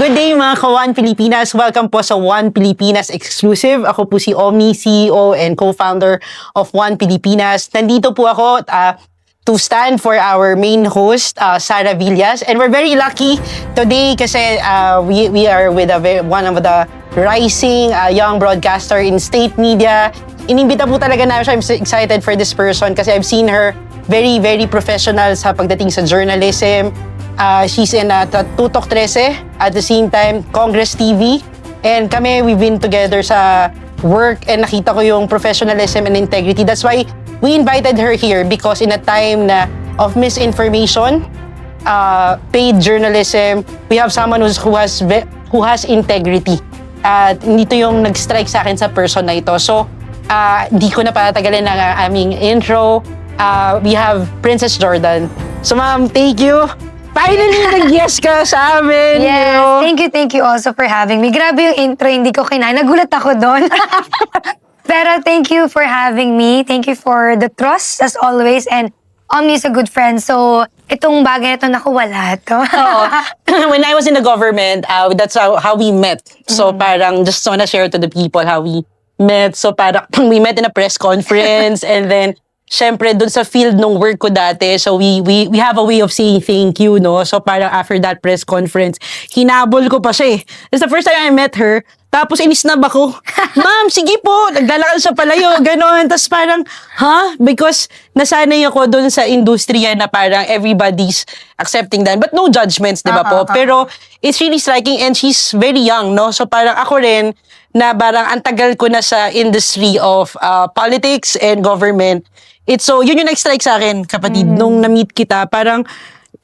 Good day mga ka-One Pilipinas! Welcome po sa One Pilipinas Exclusive. Ako po si Omni, CEO and co-founder of One Pilipinas. Nandito po ako to stand for our main host, Sara Villas. And we're very lucky today kasi we are with one of the rising young broadcaster in state media. Inimbita po talaga namin siya. I'm so excited for this person kasi I've seen her very, very professional sa pagdating sa journalism. She's in Tutok 13, at the same time, Congress TV. And kami, we've been together sa work and nakita ko yung professionalism and integrity. That's why we invited her here because in a time of misinformation, paid journalism, we have someone who has integrity. At dito yung nag-strike sa akin sa person na ito. So, di ko na patatagalin ang aming intro. We have Princess Jordan. So ma'am, thank you. Finally, nag-yes ka sa amin. Yes, thank you also for having me. Grabe yung intro, hindi ko kinain. Nagulat ako doon. Pero thank you for having me. Thank you for the trust, as always. And Omni is a good friend. So, itong bagay na ito, naku, wala to. When I was in the government, that's how we met. So, parang just wanna share to the people how we met. So, parang we met in a press conference and then syempre, dun sa field nung work ko dati, so we have a way of saying thank you, no? So parang after that press conference, hinabol ko pa siya eh. That's the first time I met her, tapos inisnab ako. Ma'am, sige po, naglalakad sa palayo, gano'n. Tapos parang, because nasanay ako dun sa industriya na parang everybody's accepting that. But no judgments, di ba po? Pero it's really striking and she's very young, no? So parang ako rin, na parang antagal ko na sa industry of politics and government. So yun yung nag-strike sa akin, kapatid, nung na-meet kita. Parang,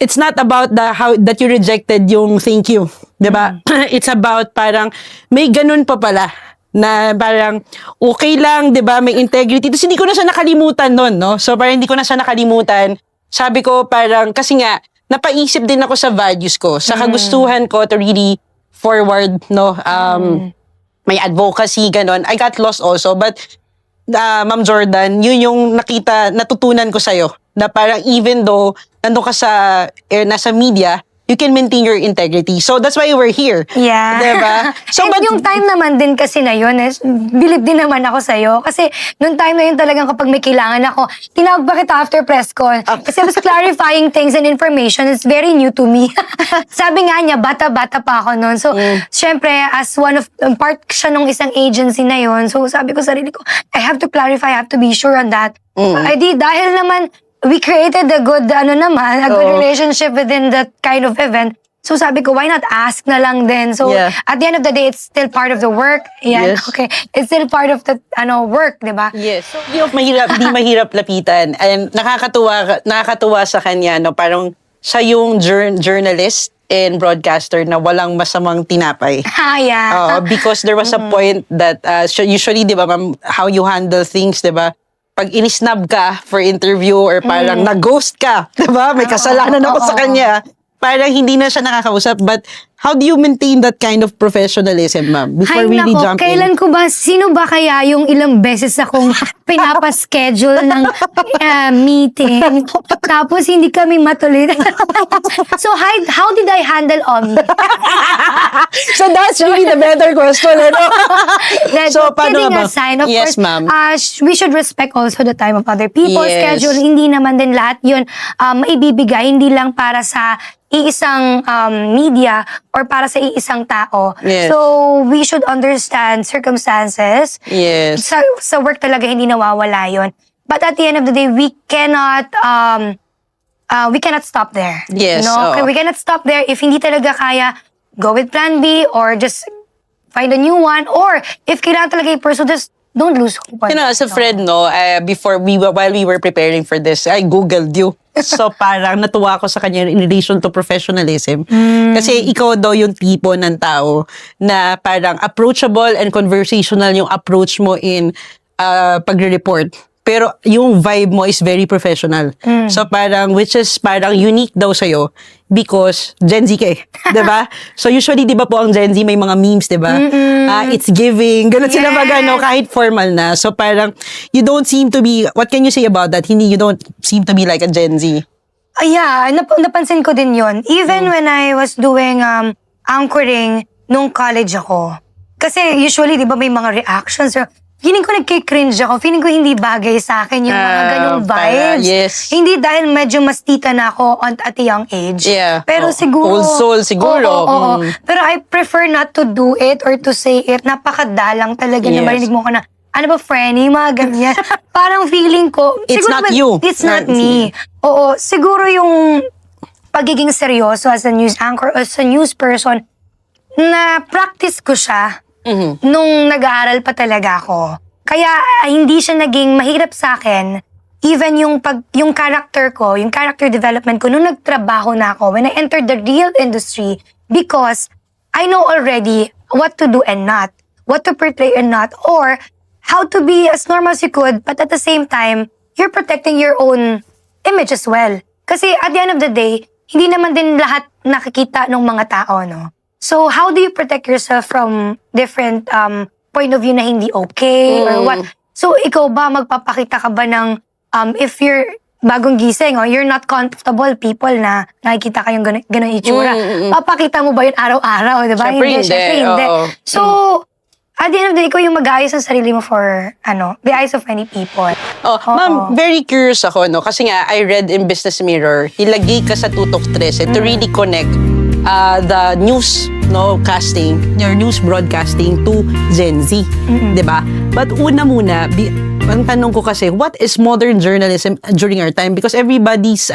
it's not about how that you rejected yung thank you. Diba? It's about parang, may ganun pa pala. Na parang, okay lang, diba? May integrity. Tapos hindi ko na siya nakalimutan nun, no? So parang hindi ko na siya nakalimutan. Sabi ko parang, kasi nga, napaisip din ako sa values ko. Sa kagustuhan ko to really forward, no? May advocacy, ganon. I got lost also, but Ma'am Jordan, yun yung natutunan ko sa'yo. Na parang even though nandun ka nasa media, you can maintain your integrity. So that's why we're here. Yeah. Diba? So, and yung time naman din kasi na yun, bilib din naman ako sa'yo. Kasi nung time na yun talagang kapag may kailangan ako, tinawag ba kita after press con? Kasi I was clarifying things and information. It's very new to me. Sabi nga niya, bata-bata pa ako noon. So, syempre, as part siya nung isang agency na yun. So, sabi ko sarili ko, I have to clarify, I have to be sure on that. I did, dahil naman, we created a good, good relationship within that kind of event. So sabi ko, why not ask na lang din? So at the end of the day, it's still part of the work. Yeah, okay. It's still part of the work, di ba? Yes. So, di mahirap lapitan. And nakakatuwa sa kanya, no? Parang siya yung journalist and broadcaster na walang masamang tinapay. Yeah. Because there was a point that usually, di ba, ma'am, how you handle things, di ba? Pag inisnab ka for interview or parang nag-ghost ka, diba? May kasalanan ako sa kanya. Parang hindi na siya nakakausap. But how do you maintain that kind of professionalism, ma'am? Before really jump kailan ko ba, sino ba kaya yung ilang beses akong pinapaschedule ng meeting? Tapos hindi kami matuloy. So how did I handle Omni? So that's really the better question, ano? So kidding aside, of course, ma'am. We should respect also the time of other people's schedule. Hindi naman din lahat yun maibibigay, hindi lang para sa iisang media or para sa iisang tao. So, we should understand circumstances. Sa work talaga hindi nawawala yun. But at the end of the day, we cannot stop there. We cannot stop there. If hindi talaga kaya, go with plan B or just find a new one. Or if kailangan talaga i-pursue, just don't lose hope. on As a that, friend, while we were preparing for this, I Googled you. So parang natuwa ako sa kanya in relation to professionalism. Kasi ikaw daw yung tipo ng tao na parang approachable and conversational yung approach mo in pagre-report. Pero yung vibe mo is very professional. So parang, which is parang unique daw sa'yo because Gen Z ka eh. Diba? So usually, diba po ang Gen Z may mga memes, diba? It's giving. Ganun sila kahit formal na. So parang, you don't seem to be, what can you say about that? You don't seem to be like a Gen Z. Yeah, napansin ko din yon. Even when I was doing anchoring nung college ako. Kasi usually, di ba may mga reactions or feeling ko nagkikringe ako. Feeling ko hindi bagay sa akin yung mga ganung vibes. Yes. Hindi dahil medyo mas tita na ako at a young age. Yeah. Pero siguro... Old soul siguro. Oo. Pero I prefer not to do it or to say it. Napakadalang talaga na marinig mo ko na, ano ba, Frenny? Mga ganyan. Parang feeling ko... It's siguro, not you. It's not me. Oo. Siguro yung pagiging seryoso as a news anchor, as a news person, na practice ko siya nung nag-aaral pa talaga ako. Kaya hindi siya naging mahirap sa akin. Even yung character ko, yung character development ko nung nagtrabaho na ako when I entered the real industry because I know already what to do and not, what to portray and not, or how to be as normal as you could, but at the same time, you're protecting your own image as well. Kasi at the end of the day, hindi naman din lahat nakikita ng mga tao, no? So, how do you protect yourself from different point of view na hindi okay or what? So, ikaw ba, magpapakita ka ba ng, if you're bagong gising, you're not comfortable people na nakikita kayong ganun itsura, papakita mo ba yun araw-araw, di ba? Siyempre hindi. So, at the end of the day, ikaw yung mag-ayos ng sarili mo for, the eyes of many people. Ma'am, very curious ako, no? Kasi nga, I read in Business Mirror, ilagay ka sa tutok 13 to really connect the news casting, your news broadcasting to Gen Z, 'di ba? But una muna, ang tanong ko kasi, what is modern journalism during our time? Because everybody's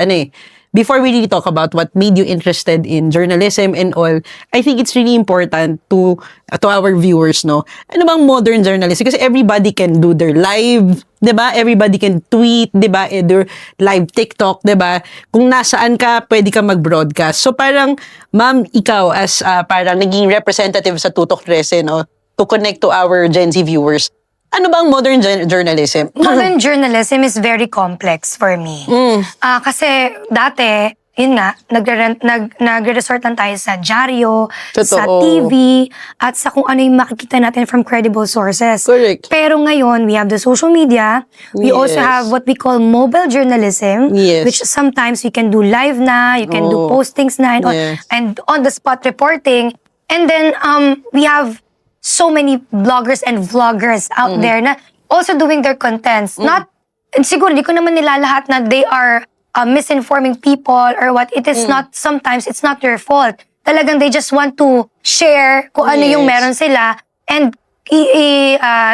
before we really talk about what made you interested in journalism and all, I think it's really important to our viewers, no? Ano bang modern journalism? Kasi everybody can do their live, 'di ba? Everybody can tweet, 'di ba? Either live TikTok, 'di ba? Kung nasaan ka, pwede ka mag-broadcast. So parang, ma'am, ikaw as parang naging representative sa Tutok 13, no? To connect to our Gen Z viewers, ano bang modern journalism? Modern journalism is very complex for me. Kasi dati, yun nga, nagre-resort lang tayo sa dyaryo, sa TV, at sa kung ano yung makikita natin from credible sources. Correct. Pero ngayon, we have the social media. We also have what we call mobile journalism, which sometimes we can do live na, you can do postings na, and on-the-spot reporting. And then, we have so many bloggers and vloggers out there na also doing their contents. Not, siguro, di ko naman nila lahat na they are misinforming people or what. It is not, sometimes it's not their fault. Talagang they just want to share kung ano yung meron sila and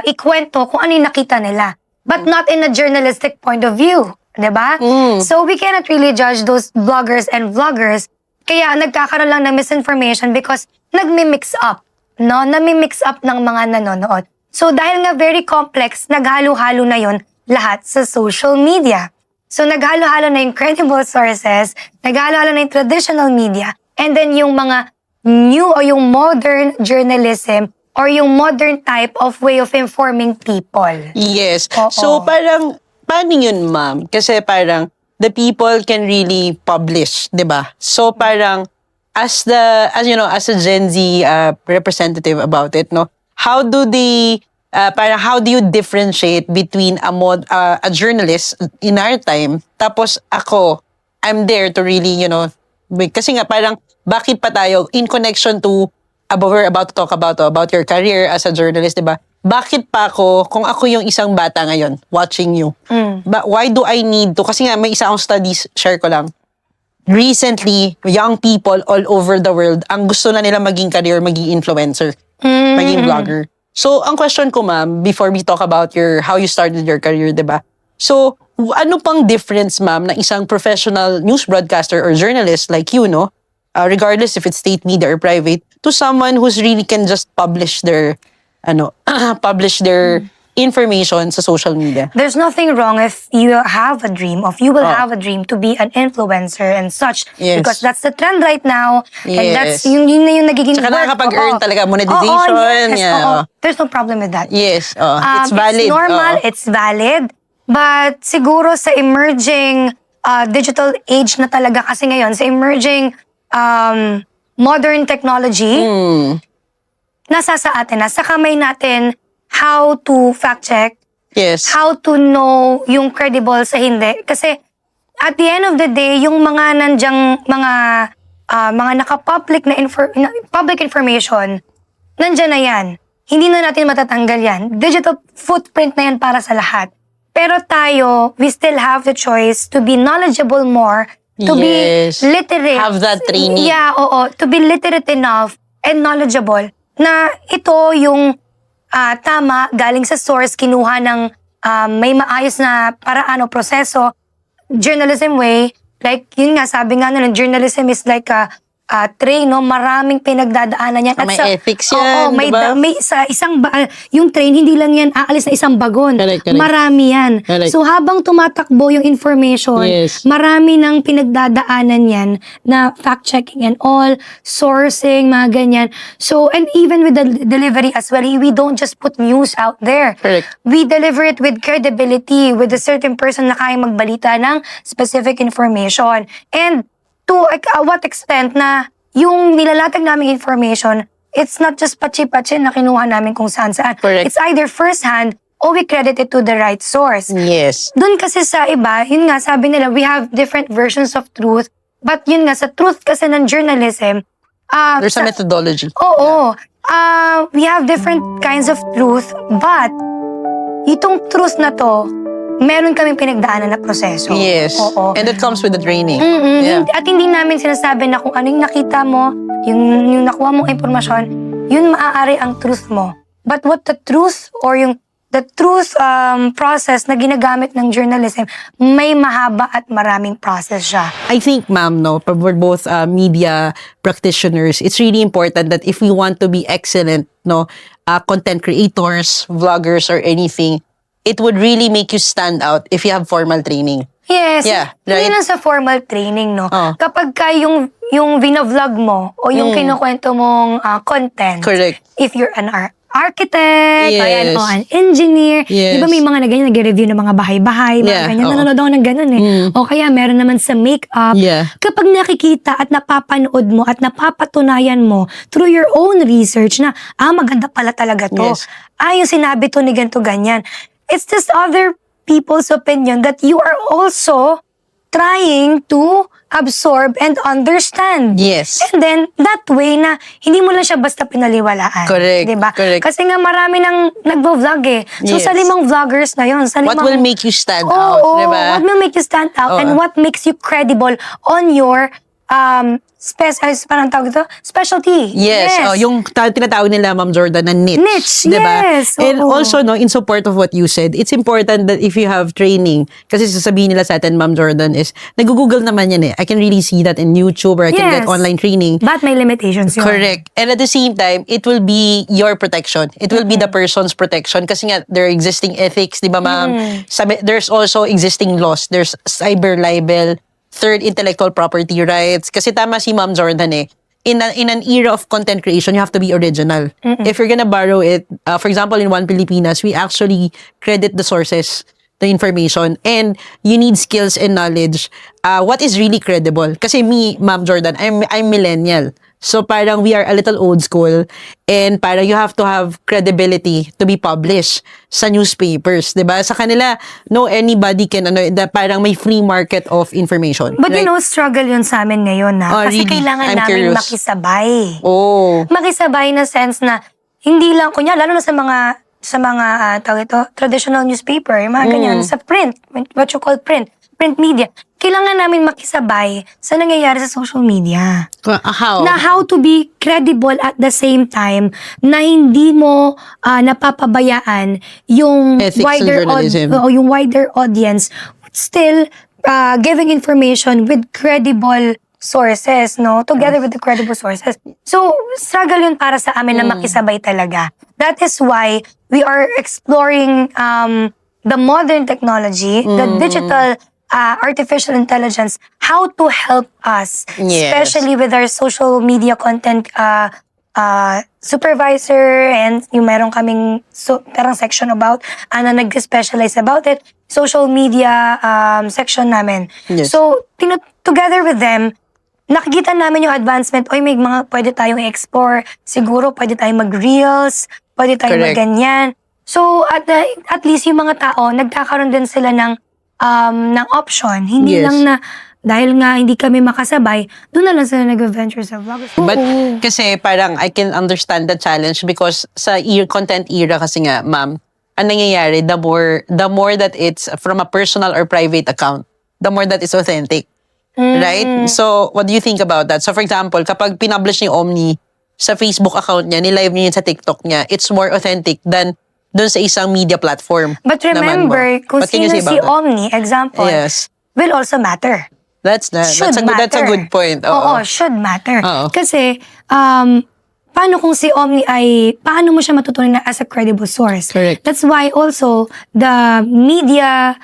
ikwento kung ano yung nakita nila. But not in a journalistic point of view. Diba? So we cannot really judge those bloggers and vloggers. Kaya nagkakaroon lang ng misinformation because nagmi-mix up. No, nami-mix up ng mga nanonood. So, dahil nga very complex, naghalo-halo na yon lahat sa social media. So, naghalo-halo na yung credible sources, naghalo-halo na yung traditional media, and then yung mga new o yung modern journalism or yung modern type of way of informing people. Yes. So, parang, paano yun, ma'am? Kasi parang, the people can really publish, di ba? So, parang, as a Gen Z representative about it, no, how do you differentiate between a journalist in our time, tapos ako, I'm there to really, kasi nga parang bakit pa tayo in connection to we're about to talk about your career as a journalist, diba? Bakit pa ako kung ako yung isang bata ngayon watching you? But why do I need to? Kasi nga may isa akong studies, share ko lang. Recently, young people all over the world, ang gusto na nila maging career, maging influencer, maging vlogger. So, ang question ko, ma'am, before we talk about how you started your career, diba? So, ano pang difference, ma'am, na isang professional news broadcaster or journalist like you, no? Regardless if it's state media or private, to someone who's really can just publish their information sa social media. There's nothing wrong if you have a dream, or if you will have a dream to be an influencer and such. Yes. Because that's the trend right now. And Yes. that's yun na yung nagiging Tsaka work. nakakapag-earn Oo. talaga, monetization. Oo, yes, Yeah. oo. There's no problem with that. Yes, it's valid. It's normal, Oo. it's valid. But siguro sa emerging digital age na talaga, kasi ngayon, sa emerging modern technology, nasa sa atin, nasa kamay natin how to fact check, Yes. how to know yung credible sa hindi. Kasi at the end of the day, yung mga nandyang mga naka-public na public information, nandyan na yan. Hindi na natin matatanggal yan. Digital footprint na yan para sa lahat. Pero tayo, we still have the choice to be knowledgeable more, to Yes. be literate. Have that training. Yeah, oo. To be literate enough and knowledgeable na ito yung tama, galing sa source, kinuha ng may maayos na paraan o proseso, journalism way, like yun nga, sabi nga na, journalism is like a train, no? Maraming pinagdadaanan yan. May ethics yan, may, diba? may sa isang, yung train, hindi lang yan aalis na isang bagon. Correct. Marami yan. Correct. So habang tumatakbo yung information, Yes. marami ng pinagdadaanan yan na fact-checking and all, sourcing, mga ganyan. So, and even with the delivery as well, we don't just put news out there. Correct. We deliver it with credibility, with a certain person na kayang magbalita ng specific information. And to what extent na yung nilalatag naming information, it's not just pachi-pachi na kinuha namin kung saan-saan. Correct. It's either first-hand or we credit it to the right source. Yes. Doon kasi sa iba, yun nga, sabi nila, we have different versions of truth. But yun nga, sa truth kasi ng journalism, There's a methodology. Oo. We have different kinds of truth, but itong truth na to, meron kaming pinagdaanan na proseso. Yes. Oo. And it comes with the training. Yeah. At hindi namin sinasabi na kung ano yung nakita mo, yung nakuha mong impormasyon, yun maaari ang truth mo. But what the truth or the truth process na ginagamit ng journalism, may mahaba at maraming process siya. I think, ma'am, no, for both media practitioners, it's really important that if we want to be excellent, no, content creators, vloggers, or anything, it would really make you stand out if you have formal training. Yes. Yeah, Hindi right? lang sa formal training, no? Oh. Kapag ka yung vlog mo o yung kinukwento mong content. Correct. If you're an architect, Yes. ayan, o an engineer. Yes. Di ba may mga na ganyan, nag-review ng mga bahay-bahay, mga Yeah, ganyan. oo. Nanonood ako ng ganun eh. O kaya meron naman sa makeup. Yeah. Kapag nakikita at napapanood mo at napapatunayan mo through your own research na, maganda pala talaga to. Yes. Yung sinabi to ni ganito ganyan. It's just other people's opinion that you are also trying to absorb and understand. Yes. And then, that way na hindi mo lang siya basta pinaliwalaan. Correct, Diba? correct. Kasi nga marami nang nagvo-vlog eh. So, Yes. sa 5 vloggers na yun, sa 5... What will make you stand Oo, out, diba? what will make you stand out and what makes you credible on your parang tawag ito? Specialty. Yes. Yung tinatawag nila, Ma'am Jordan, na niche. Niche, diba? yes. And Oo. also, no, in support of what you said, it's important that if you have training, kasi sasabihin nila sa atin, Ma'am Jordan, is, nag-google naman yan eh. I can really see that in YouTube or I can Yes. get online training. But may limitations yun. Correct. And at the same time, it will be your protection. It will be the person's protection kasi nga there are existing ethics, di ba ma'am? There's also existing laws. There's cyber libel, third, intellectual property rights. Kasi tama si Ma'am Jordan eh. In an era of content creation, you have to be original. If you're gonna borrow it, for example, in One Pilipinas, we actually credit the sources, the information, and you need skills and knowledge. What is really credible? Kasi me, Ma'am Jordan, I'm millennial. So parang we are a little old school and parang you have to have credibility to be published sa newspapers, 'di ba? Sa kanila, no anybody can parang may free market of information. But right? you know, struggle yun sa amin ngayon na. Oh, Kasi really? kailangan I'm namin curious. makisabay. Oh. Makisabay na sense na hindi lang, kunya, lalo na sa mga tawag ito, traditional newspaper, yung mga ganyan, sa print, what you call print media. Kailangan namin makisabay sa nangyayari sa social media. How? Na how to be credible at the same time na hindi mo napapabayaan yung Ethics and journalism. wider audience, still giving information with credible sources, no? Together with the credible sources. So, struggle yun para sa amin na makisabay talaga. That is why we are exploring the modern technology, the digital artificial intelligence, how to help us, especially with our social media content supervisor, and yung meron kaming parang section about, na nag-specialize about it, social media section namin. Yes. So, together with them, nakikita namin yung advancement, may mga pwede tayong explore, siguro pwede tayong mag-reels, pwede tayong mag-ganyan. So, at least yung mga tao, nagkakaroon din sila ng option. Hindi lang na, dahil nga hindi kami makasabay, doon na lang sila nag-venture sa vloggers. But kasi parang I can understand the challenge because sa content era kasi nga, ma'am, ang nangyayari, the more that it's from a personal or private account, the more that it's authentic. Right? So, what do you think about that? So, for example, kapag pinublish ni Omni sa Facebook account niya, nilive niya yun sa TikTok niya, it's more authentic than doon sa isang media platform. But remember, kung sino si Omni, example, will also matter. That's a good point. Oo, should matter. Kasi, paano kung si Omni paano mo siya matutunan na as a credible source? Correct. That's why also, the media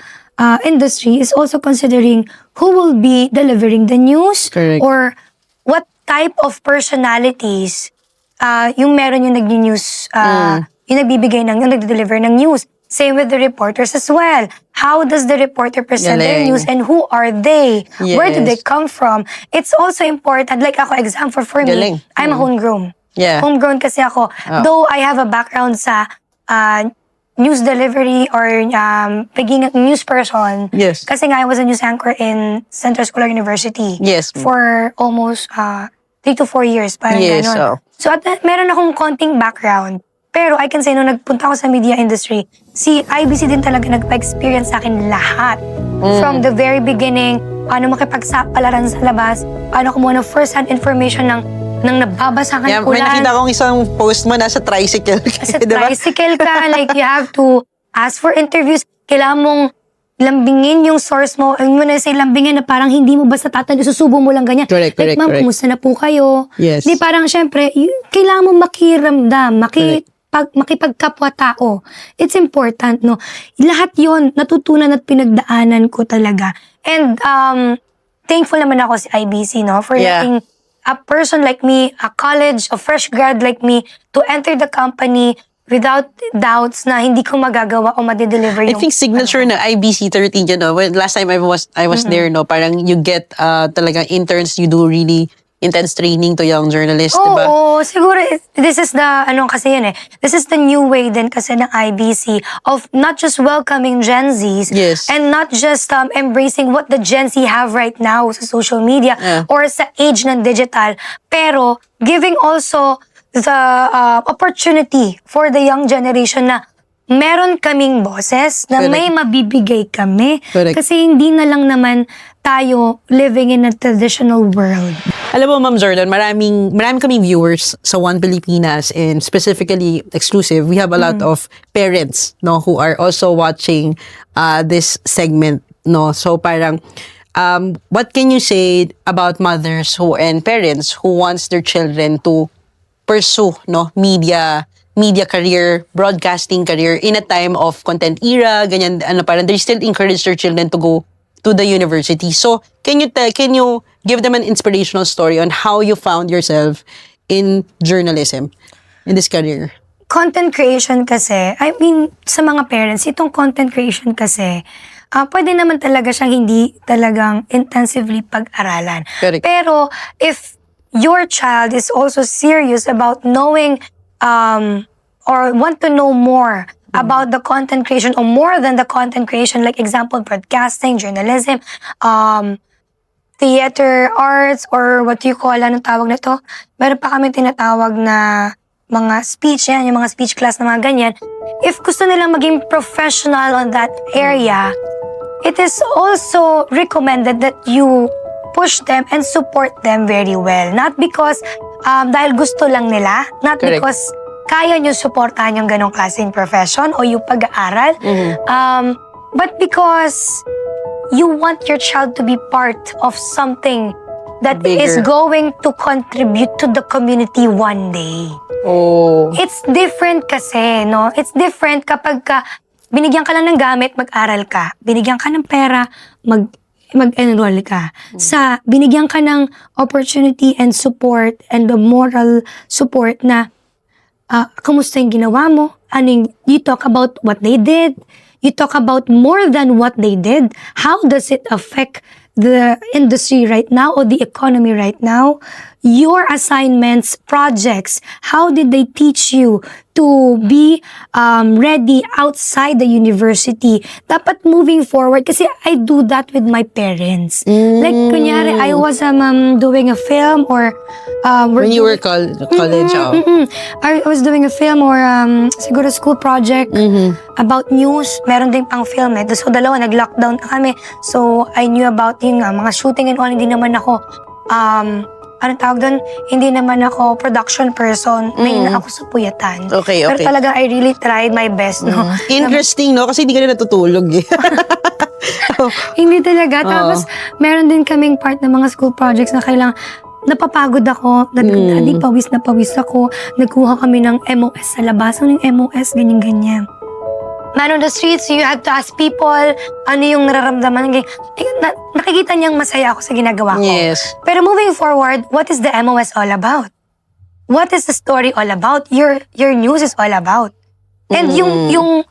industry is also considering who will be delivering the news. Correct. Or what type of personalities yung meron yung nag-news, yung nagbibigay yung nagde-deliver ng news. Same with the reporters as well. How does the reporter present their news and who are they? Where do they come from? It's also important. Like ako, example for me, I'm a homegrown. Homegrown kasi ako. Though I have a background sa news delivery or pagiging news person. Kasi nga I was a news anchor in Central School University. For almost 3 to 4 years. Parang ganon. So meron akong konting background. Pero I can say, nung nagpunta ako sa media industry, si IBC din talaga nagpa-experience sa akin lahat. From the very beginning, paano makipagsapalaran sa labas, paano kumuha ng first-hand information ng nababasahan ko may nakita kong isang post mo, nasa tricycle ka. Nasa tricycle ka, like you have to ask for interviews. Kailangan mong lambingin yung source mo. Yung mo na say lambingin na parang hindi mo basta susubo mo lang ganyan. Correct. Ma'am, kumusta na po kayo? Di parang syempre, kailangan mo makiramdam, makipagkapwa-tao. It's important, no? Lahat yon natutunan at pinagdaanan ko talaga. And thankful naman ako si IBC, no? For letting a person like me, a fresh grad like me, to enter the company without doubts na hindi ko magagawa o madedeliver yung... I think signature na IBC13, you know, when last time I was there, no, parang you get talagang interns, you do really intense training to young journalists, diba? Oo, siguro, this is the, kasi yun this is the new way din kasi ng IBC of not just welcoming Gen Zs and not just embracing what the Gen Z have right now sa social media or sa age ng digital, pero giving also the opportunity for the young generation na meron kaming boses na may mabibigay kami. Kasi hindi na lang naman tayo living in a traditional world. Alam mo, Ma'am Jordan, marami kaming viewers sa One Pilipinas and specifically exclusive. We have a lot of parents, no, who are also watching this segment, no. So parang what can you say about mothers and parents who wants their children to pursue, no, media career, broadcasting career in a time of content era, ganyan, parang they still encourage their children to go to the university. So, can you give them an inspirational story on how you found yourself in journalism, in this career? Content creation kasi, I mean, sa mga parents, itong content creation kasi, pwede naman talaga siyang hindi talagang intensively pag-aralan. Pero, if your child is also serious about knowing or want to know more about the content creation or more than the content creation, like example, broadcasting, journalism, theater, arts, or what do you call, anong tawag na to? Meron pa kami tinatawag na mga speech, yung mga speech class na mga ganyan. If gusto nilang maging professional on that area, it is also recommended that you push them and support them very well. Not because dahil gusto lang nila, not because kaya nyo supportahan yung ganong klaseng profession o yung pag-aaral, but because you want your child to be part of something that is going to contribute to the community one day. Oh. It's different kasi, no? It's different kapag binigyan ka lang ng gamit, mag-aral ka. Binigyan ka ng pera, mag-enroll ka. Sa binigyan ka ng opportunity and support and the moral support na kamusta yung ginawa mo? You talk about what they did. You talk about more than what they did. How does it affect the industry right now or the economy right now? Your assignments, projects, how did they teach you to be ready outside the university? Dapat moving forward, kasi I do that with my parents. Like, kunyari, I was doing a film or... when you were college, I was doing a film or siguro school project about news. Meron din pang film eh. So, dalawa, nag-lockdown na kami. So, I knew about yung mga shooting and all. Hindi naman ako, anong tawag doon? Hindi naman ako production person. May ako sa puyatan. Okay. Pero talaga, I really tried my best, no? Interesting, no? Kasi hindi ka na natutulog, eh. Hindi talaga. Tapos, meron din kaming part ng mga school projects na kailangan, napapagod ako, pawis na pawis ako, nagkuha kami ng MOS sa labas. Ano yung MOS? Ganyan-ganyan. Man on the streets, you have to ask people ano yung nararamdaman. Nakikita niyang masaya ako sa ginagawa ko. Yes. Pero moving forward, what is the MOS all about? What is the story all about? Your news is all about. And yung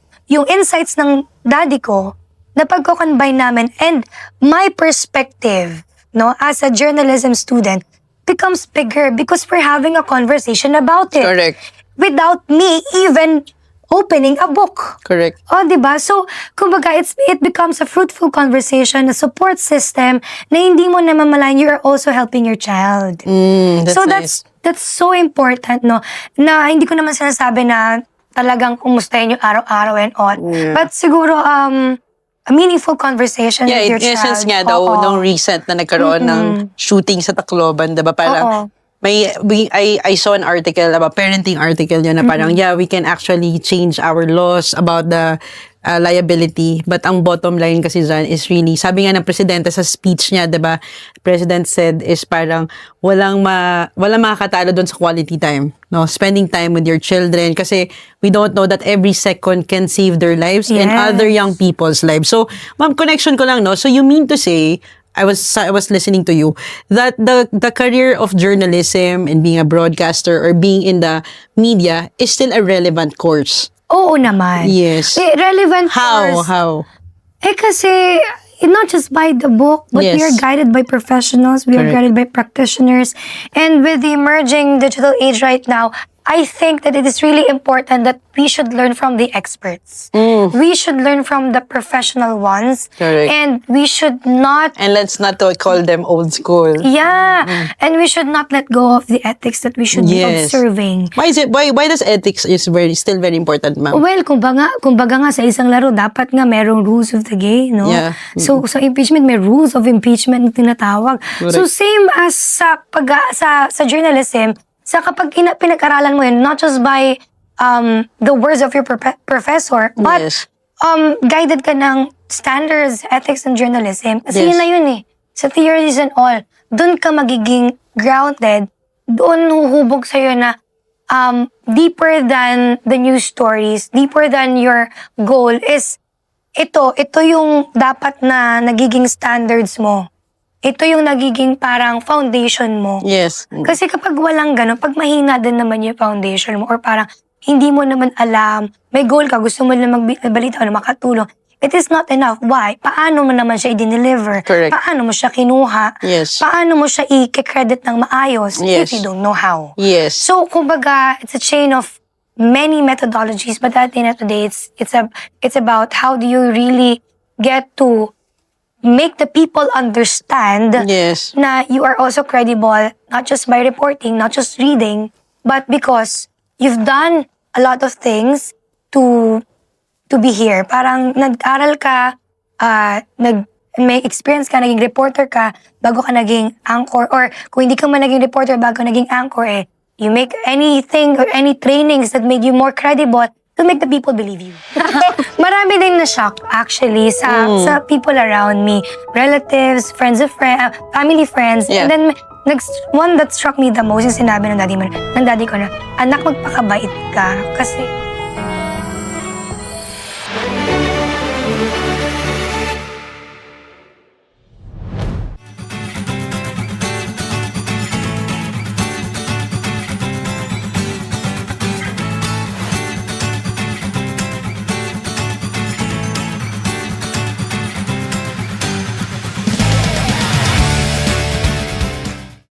insights ng daddy ko, napagko-combine namin, and my perspective, no, as a journalism student, becomes bigger because we're having a conversation about it. Correct. Without me even opening a book. Correct. Oh, diba? So, kumbaga, it becomes a fruitful conversation, a support system na hindi mo namamalayan, you are also helping your child. That's so important, no? Na hindi ko naman sinasabi na talagang kumustahin yung araw-araw and all. Yeah. But siguro, a meaningful conversation with your child. Essence nga daw, nung recent na nagkaroon ng shooting sa Tacloban, diba? Parang, I saw an article about parenting article yun na parang, we can actually change our laws about the liability. But ang bottom line kasi dyan is really, sabi nga ng presidente sa speech niya, diba? President said is parang walang makakatalo doon sa quality time. No? Spending time with your children kasi we don't know that every second can save their lives and other young people's lives. So, ma'am, connection ko lang, no? So, you mean to say, I was listening to you that the career of journalism and being a broadcaster or being in the media is still a relevant course. Oo naman. Yes. Relevant course. How? Kasi not just by the book, but we are guided by professionals, we are guided by practitioners. And with the emerging digital age right now, I think that it is really important that we should learn from the experts. We should learn from the professional ones. Correct. And we should not... And let's not call them old school. Yeah. And we should not let go of the ethics that we should be observing. Why is it? Why does ethics is still very important, ma'am? Well, kumbaga nga sa isang laro, dapat nga merong rules of the game, no? Yeah. So, sa impeachment, may rules of impeachment na tinatawag. Correct. So, same as sa journalism, sa kapag pinag-aralan mo yun, not just by the words of your professor, but guided ka ng standards, ethics, and journalism. Kasi yun na yun eh. Sa theories and all, dun ka magiging grounded, doon huhubog sa'yo na deeper than the news stories, deeper than your goal is ito yung dapat na nagiging standards mo. Ito yung nagiging parang foundation mo. Yes. Kasi kapag walang ganun, pag mahina din naman yung foundation mo or parang hindi mo naman alam, may goal ka, gusto mo lang magbalita o makatulong, it is not enough. Why? Paano mo naman siya i-deliver? Correct. Paano mo siya kinuha? Yes. Paano mo siya i-credit ng maayos if you don't know how? Yes. So, kumbaga, it's a chain of many methodologies, but at the end of the day, it's about how do you really get to make the people understand na you are also credible, not just by reporting, not just reading, but because you've done a lot of things to be here. Parang nag-aral ka, may experience ka, naging reporter ka, bago ka naging anchor, or kung hindi ka man naging reporter, bago naging anchor, you make anything or any trainings that made you more credible, to make the people believe you. Marami din na-shock actually sa people around me. Relatives, friends of friends, family friends. Yeah. And then, one that struck me the most yung sinabi ng daddy ko na, anak, magpakabait ka. Kasi